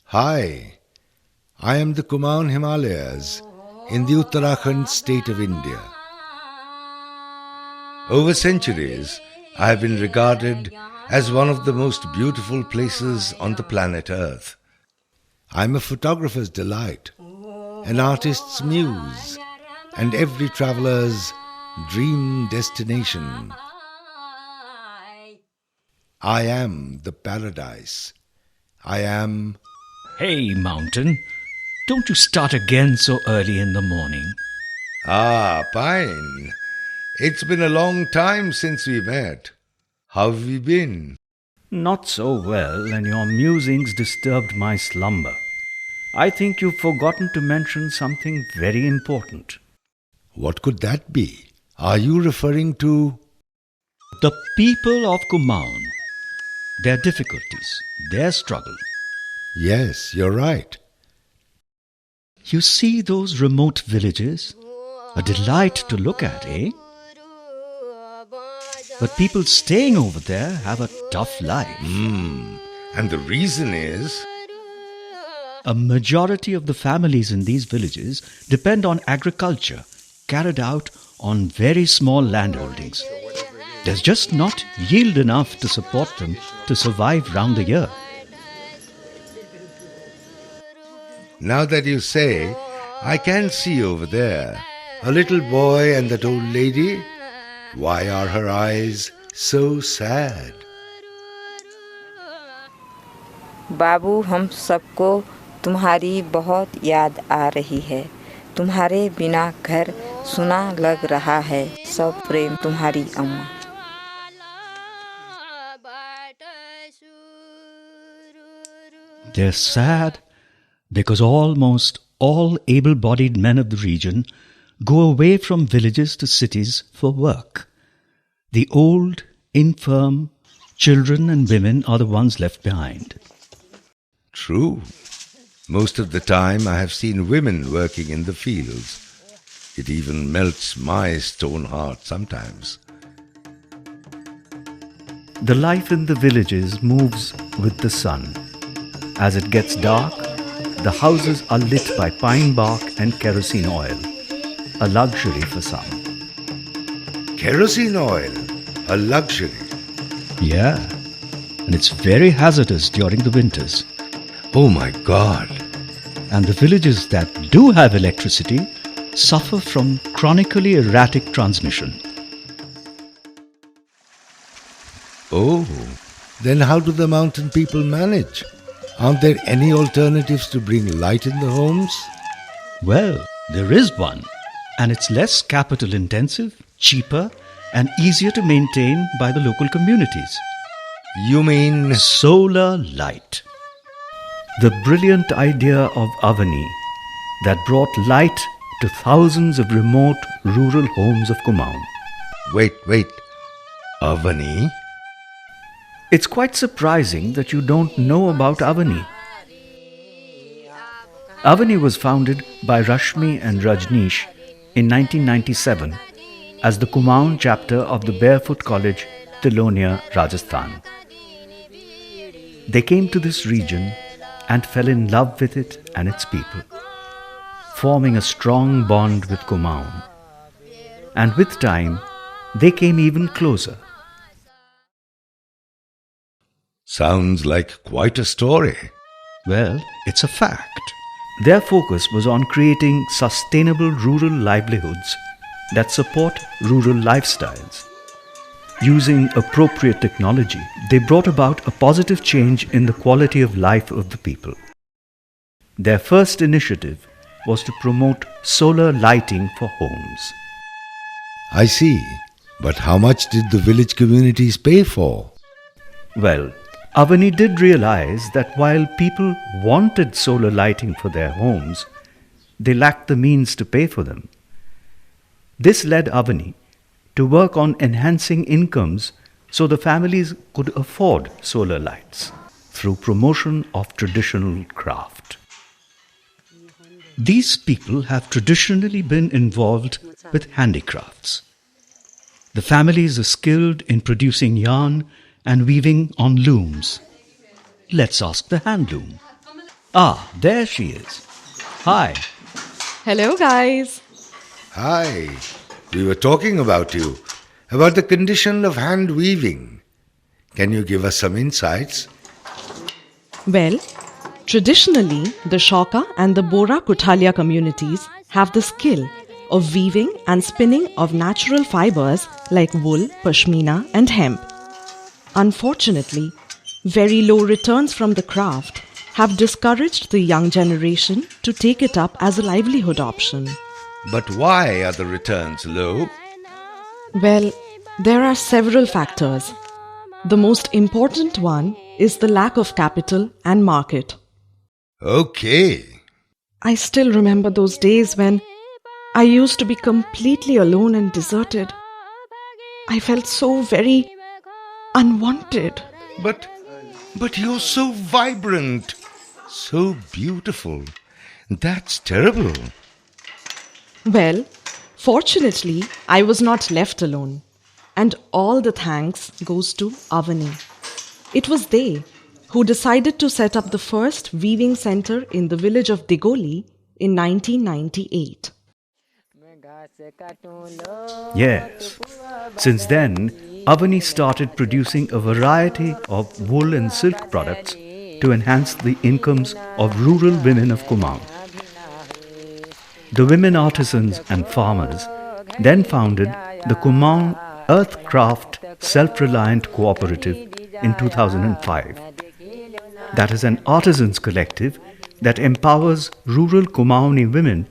Hi, I am the Kumaon Himalayas in the Uttarakhand state of India. Over centuries, I have been regarded as one of the most beautiful places on the planet Earth. I am a photographer's delight, an artist's muse, and every traveler's dream destination. I am the paradise. I am... Hey, mountain, don't you start again so early in the morning. Ah, Pine. It's been a long time since we met. How have you been? Not so well, and your musings disturbed my slumber. I think you've forgotten to mention something very important. What could that be? Are you referring to... The people of Kumaon, their difficulties, their struggle. Yes, you're right. You see those remote villages? A delight to look at, eh? But people staying over there have a tough life. And the reason is... A majority of the families in these villages depend on agriculture carried out on very small landholdings. There's just not yield enough to support them to survive round the year. Now that you say, I can see over there a little boy and that old lady. Why are her eyes so sad? बाबू, हम सबको तुम्हारी बहुत याद आ रही है. तुम्हारे बिना घर सुना लग रहा है. सब प्रेम, तुम्हारी अम्मा. They're sad because almost all able-bodied men of the region go away from villages to cities for work. The old, infirm, children and women are the ones left behind. True. Most of the time I have seen women working in the fields. It even melts my stone heart sometimes. The life in the villages moves with the sun. As it gets dark, the houses are lit by pine bark and kerosene oil, a luxury for some. Kerosene oil, a luxury. Yeah, and it's very hazardous during the winters. Oh my God. And the villages that do have electricity suffer from chronically erratic transmission. Oh, then how do the mountain people manage? Aren't there any alternatives to bring light in the homes? Well, there is one, and it's less capital intensive, cheaper, and easier to maintain by the local communities. You mean... Solar light. The brilliant idea of Avani that brought light to thousands of remote rural homes of Kumaon. Wait. Avani? It's quite surprising that you don't know about Avani. Avani was founded by Rashmi and Rajneesh in 1997 as the Kumaon chapter of the Barefoot College, Tilonia, Rajasthan. They came to this region and fell in love with it and its people, forming a strong bond with Kumaon. And with time, they came even closer. Sounds like quite a story. Well, it's a fact. Their focus was on creating sustainable rural livelihoods that support rural lifestyles. Using appropriate technology, they brought about a positive change in the quality of life of the people. Their first initiative was to promote solar lighting for homes. I see. But how much did the village communities pay for? Well, Avani did realize that while people wanted solar lighting for their homes, they lacked the means to pay for them. This led Avani to work on enhancing incomes so the families could afford solar lights through promotion of traditional craft. These people have traditionally been involved with handicrafts. The families are skilled in producing yarn and weaving on looms. Let's ask the handloom. Ah, there she is. Hi. Hello, guys. Hi. We were talking about you, about the condition of hand weaving. Can you give us some insights? Well, traditionally, the Shoka and the Bora Kuthalia communities have the skill of weaving and spinning of natural fibers like wool, pashmina, and hemp. Unfortunately, very low returns from the craft have discouraged the young generation to take it up as a livelihood option. But why are the returns low? Well, there are several factors. The most important one is the lack of capital and market. Okay. I still remember those days when I used to be completely alone and deserted. I felt so very unwanted. But you're so vibrant, so beautiful. That's terrible. Well, fortunately, I was not left alone. And all the thanks goes to Avani. It was they who decided to set up the first weaving center in the village of Digoli in 1998. Yes. Since then, Avani started producing a variety of wool and silk products to enhance the incomes of rural women of Kumaon. The women artisans and farmers then founded the Kumaon Earthcraft Self-Reliant Cooperative in 2005. That is an artisans collective that empowers rural Kumaoni women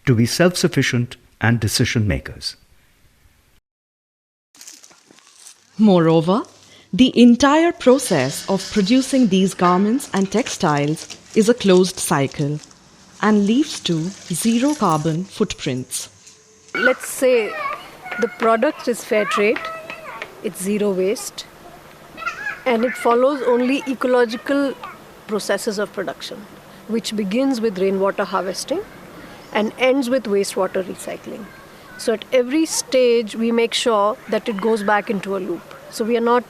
to be self-sufficient and decision makers. Moreover, the entire process of producing these garments and textiles is a closed cycle and leads to zero carbon footprints. Let's say the product is fair trade, it's zero waste, and it follows only ecological processes of production, which begins with rainwater harvesting and ends with wastewater recycling. So at every stage, we make sure that it goes back into a loop. So we are not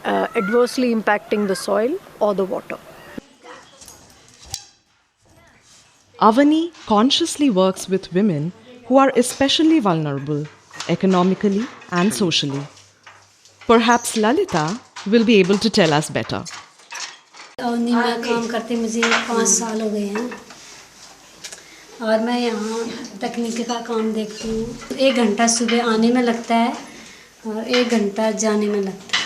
adversely impacting the soil or the water. Avani consciously works with women who are especially vulnerable, economically and socially. Perhaps Lalita will be able to tell us better. Avani में काम करते मुझे 5 साल हो गए हैं और मैं यहाँ तकनीक का काम देखती हूँ। 1 घंटा सुबह आने में लगता है और 1 घंटा जाने में लगता है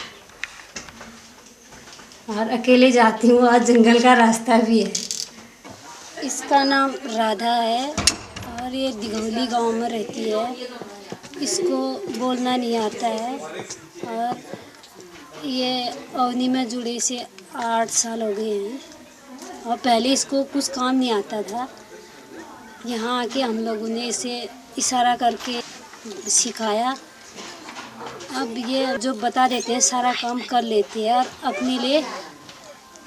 और अकेले जाती हूँ। आज जंगल का रास्ता भी है। इसका नाम राधा है और ये दिघौली गांव में रहती है। इसको बोलना नहीं आता है और ये अवनी में जुड़े से 8 साल हो गए हैं और पहले इसको कुछ काम नहीं आता था। यहाँ आके हम लोगों ने इसे इशारा करके सिखाया। अब ये जो बता देते हैं सारा काम कर लेती है और अपने लिए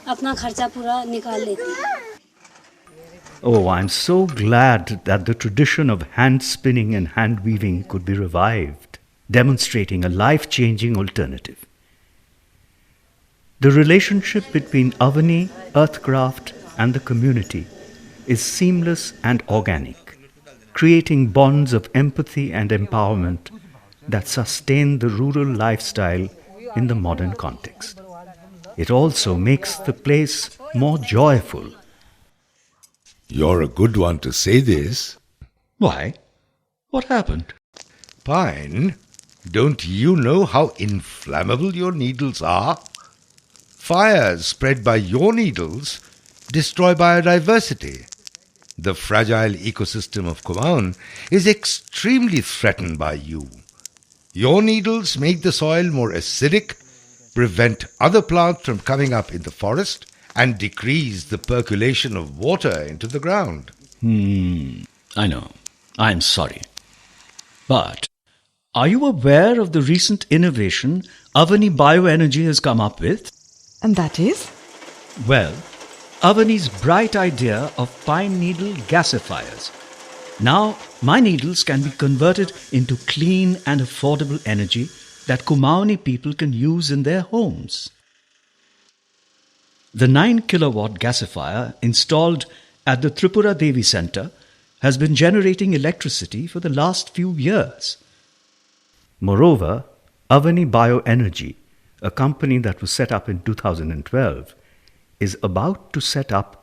अपना खर्चा पूरा निकाल लेती है। Oh, I'm so glad that the tradition of hand spinning and hand weaving could be revived, demonstrating a life-changing alternative. The relationship between Avani, Earthcraft and the community is seamless and organic, creating bonds of empathy and empowerment that sustain the rural lifestyle in the modern context. It also makes the place more joyful. You're a good one to say this. Why? What happened? Pine, don't you know how inflammable your needles are? Fires spread by your needles destroy biodiversity. The fragile ecosystem of Kumaon is extremely threatened by you. Your needles make the soil more acidic, prevent other plants from coming up in the forest, and decrease the percolation of water into the ground. I know. I'm sorry. But are you aware of the recent innovation Avani Bioenergy has come up with? And that is? Well, Avani's bright idea of pine needle gasifiers. Now, my needles can be converted into clean and affordable energy that Kumaoni people can use in their homes. The 9 kilowatt gasifier installed at the Tripura Devi Center has been generating electricity for the last few years. Moreover, Avani Bioenergy, a company that was set up in 2012, is about to set up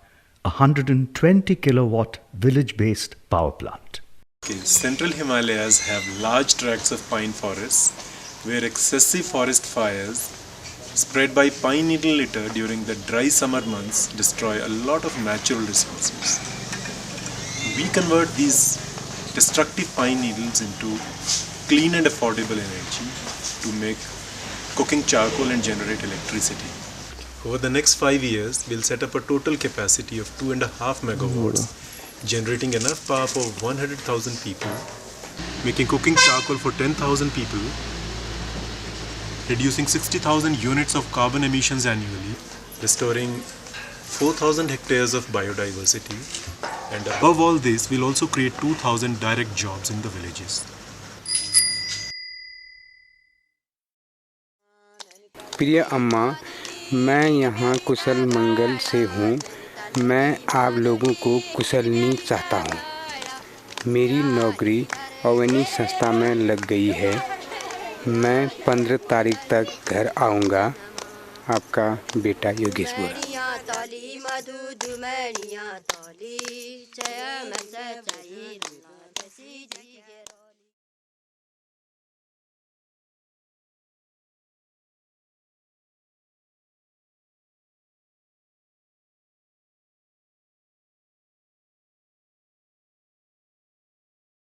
a 120 kilowatt village-based power plant. Central Himalayas have large tracts of pine forests where excessive forest fires spread by pine needle litter during the dry summer months destroy a lot of natural resources. We convert these destructive pine needles into clean and affordable energy to make cooking charcoal and generate electricity. Over the next 5 years, we'll set up a total capacity of 2.5 megawatts, generating enough power for 100,000 people, making cooking charcoal for 10,000 people, reducing 60,000 units of carbon emissions annually, restoring 4,000 hectares of biodiversity, and above all this, we'll also create 2,000 direct jobs in the villages. प्रिय अम्मा, मैं यहाँ कुशल मंगल से हूँ। मैं आप लोगों को कुशलनी चाहता हूँ। मेरी नौकरी अवनी संस्था में लग गई है। मैं 15 तारीख तक घर आऊँगा। आपका बेटा योगेश बोरा।